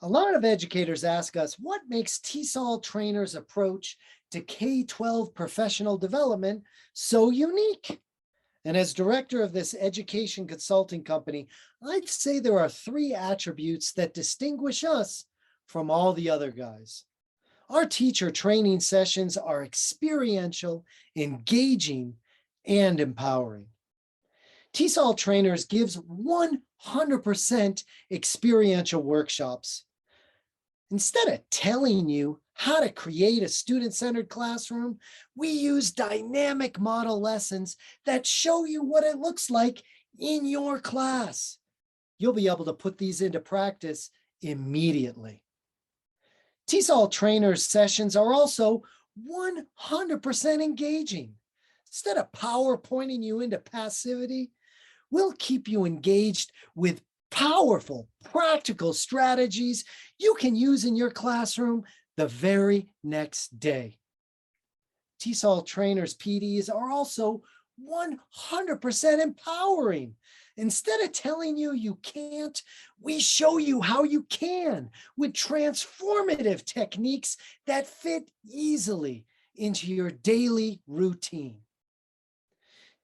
A lot of educators ask us what makes TESOL Trainers' approach to K12 professional development so unique. And as director of this education consulting company, I'd say there are three attributes that distinguish us from all the other guys. Our teacher training sessions are experiential, engaging, and empowering. TESOL Trainers gives 100% experiential workshops. Instead of telling you how to create a student-centered classroom, we use dynamic model lessons that show you what it looks like in your class. You'll be able to put these into practice immediately. TESOL Trainers sessions are also 100% engaging. Instead of PowerPointing you into passivity, we'll keep you engaged with powerful, practical strategies you can use in your classroom the very next day. TESOL Trainers PDs are also 100% empowering. Instead of telling you you can't, we show you how you can with transformative techniques that fit easily into your daily routine.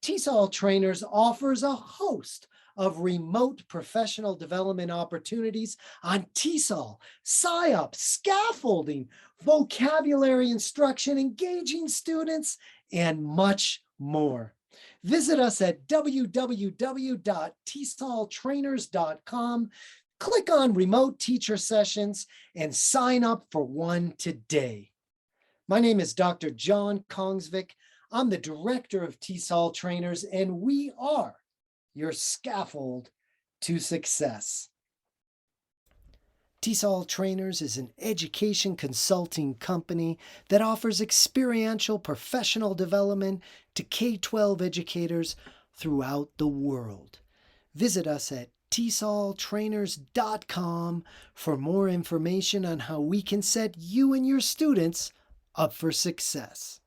TESOL Trainers offers a host of remote professional development opportunities on TESOL, SIOP, scaffolding, vocabulary instruction, engaging students, and much more. Visit us at www.tesoltrainers.com, click on Remote Teacher Sessions, and sign up for one today. My name is Dr. John Kongsvik. I'm the director of TESOL Trainers, and we are your scaffold to success. TESOL Trainers is an education consulting company that offers experiential professional development to K12 educators throughout the world. Visit us at TESOLtrainers.com for more information on how we can set you and your students up for success.